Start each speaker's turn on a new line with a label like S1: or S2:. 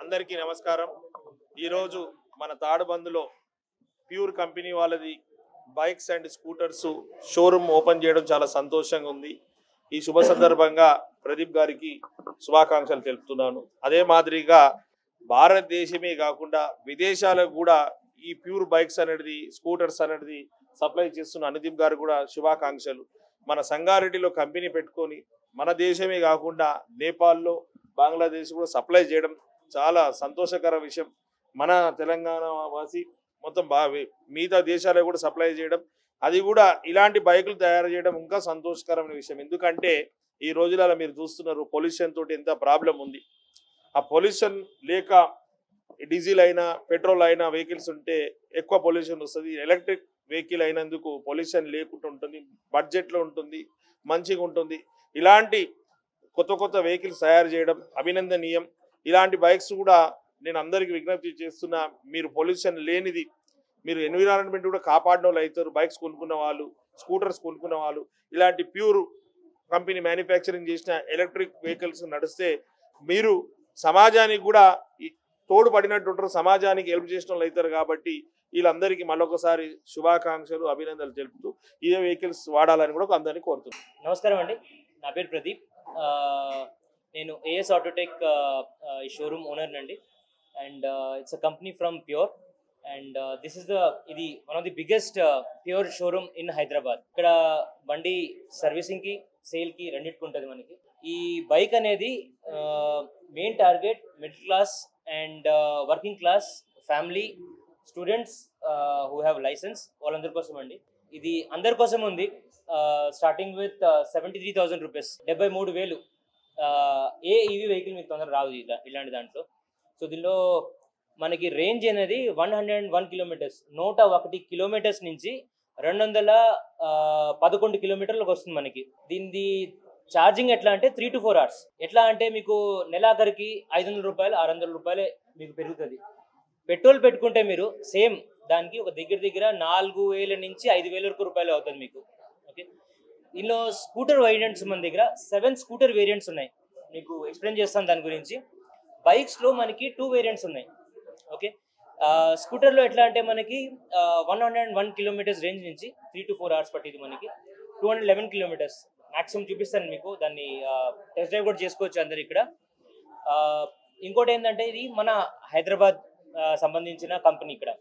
S1: అందరికీ నమస్కారం. ఈరోజు మన తాడబందులో ప్యూర్ కంపెనీ వాళ్ళది bikes and scooters showroom open చేయడం చాలా సంతోషంగా ఉంది. ఈ శుభ సందర్భంగా ప్రదీప్ గారికి శుభాకాంక్షలు తెలుపుతున్నాను. అదే మాదిరిగా భారతదేశమే కాకుండా విదేశాలకు కూడా ఈ ప్యూర్ బైక్స్ అనేది స్కూటర్స్ అనేది సప్లై చేస్తున్న అనుదీప్ గారు కూడా శుభాకాంక్షలు. మన సంగారెడ్డిలో కంపెనీ పెట్టుకొని మన దేశమే కాకుండా నేపాల్లో బంగ్లాదేశ్ కూడా సప్లై చేయడం చాలా సంతోషకర విషయం. మన తెలంగాణ వాసి మొత్తం మిగతా దేశాలకు కూడా సప్లై చేయడం, అది కూడా ఇలాంటి బైకులు తయారు చేయడం ఇంకా సంతోషకరమైన విషయం. ఎందుకంటే ఈ రోజులలో మీరు చూస్తున్నారు పొల్యూషన్ తోటి ఎంత ప్రాబ్లం ఉంది. ఆ పొల్యూషన్ లేక డీజిల్ అయినా పెట్రోల్ అయినా వెహికల్స్ ఉంటే ఎక్కువ పొల్యూషన్ వస్తుంది. ఎలక్ట్రిక్ వెహికల్ అయినందుకు పొల్యూషన్ లేకుండా ఉంటుంది, బడ్జెట్లో ఉంటుంది, మంచిగా ఉంటుంది. ఇలాంటి కొత్త కొత్త వెహికల్స్ తయారు చేయడం అభినందనీయం. ఇలాంటి బైక్స్ కూడా నేను అందరికీ విజ్ఞప్తి చేస్తున్నా, మీరు పొల్యూషన్ లేనిది, మీరు ఎన్విరాన్మెంట్ కూడా కాపాడిన వాళ్ళు అవుతారు. బైక్స్ కొనుక్కున్న వాళ్ళు, స్కూటర్స్ కొనుక్కున్న వాళ్ళు ఇలాంటి ప్యూర్ కంపెనీ మ్యానుఫ్యాక్చరింగ్ చేసిన ఎలక్ట్రిక్ వెహికల్స్ నడిస్తే మీరు సమాజానికి కూడా తోడ్పడినట్టు ఉంటారు, సమాజానికి హెల్ప్ చేసిన వాళ్ళు అవుతారు. కాబట్టి వీళ్ళందరికీ మళ్ళొకసారి శుభాకాంక్షలు, అభినందనలు తెలుపుతూ ఇదే వెహికల్స్ వాడాలని కూడా అందరినీ కోరుతున్నాను.
S2: నమస్కారం అండి, నా పేరు ప్రదీప్. నేను ఏఎస్ ఆటోటెక్ ఈ షోరూమ్ ఓనర్ అండి. And it's a company from Pure. And this is ఇది one of the biggest Pure showroom in Hyderabad. ఇక్కడ బండి సర్వీసింగ్కి, సేల్కి రెండింటికి ఉంటుంది మనకి. ఈ బైక్ అనేది main target middle class and working class family, students who have licence, వాళ్ళందరి కోసం అండి. ఇది అందరి కోసం ఉంది. Starting with 73,000 rupees, 73,000. ఏ ఈవీ వెహికల్ మీకు తొందరగా రాదు ఇలాంటి దాంట్లో. సో దీనిలో మనకి రేంజ్ అనేది 101 కిలోమీటర్స్, 101 కిలోమీటర్స్ నుంచి 211 కిలోమీటర్లకు వస్తుంది మనకి. దీనిది ఛార్జింగ్ ఎట్లా అంటే 3 to 4 hours. ఎట్లా అంటే మీకు నెలాఖరికి 500 రూపాయలు 600 రూపాయలే మీకు పెరుగుతుంది. పెట్రోల్ పెట్టుకుంటే మీరు సేమ్ దానికి ఒక దగ్గర 4,000 నుంచి 5,000 వరకు రూపాయలు అవుతుంది మీకు. ఓకే, దీనిలో స్కూటర్ వేరియంట్స్ మన దగ్గర 7 స్కూటర్ వేరియంట్స్ ఉన్నాయి. మీకు ఎక్స్ప్లెయిన్ చేస్తాను దాని గురించి. బైక్స్లో మనకి 2 వేరియంట్స్ ఉన్నాయి. ఓకే, స్కూటర్లో ఎట్లా అంటే మనకి 101 కిలోమీటర్స్ రేంజ్ నుంచి 3 to 4 hours పట్టింది మనకి. 211 కిలోమీటర్స్ మ్యాక్సిమం చూపిస్తాను మీకు. దాన్ని టెస్ట్ డ్రైవ్ కూడా చేసుకోవచ్చు అందరు ఇక్కడ. ఇంకోటి ఏంటంటే ఇది మన హైదరాబాద్ సంబంధించిన కంపెనీ. ఇక్కడ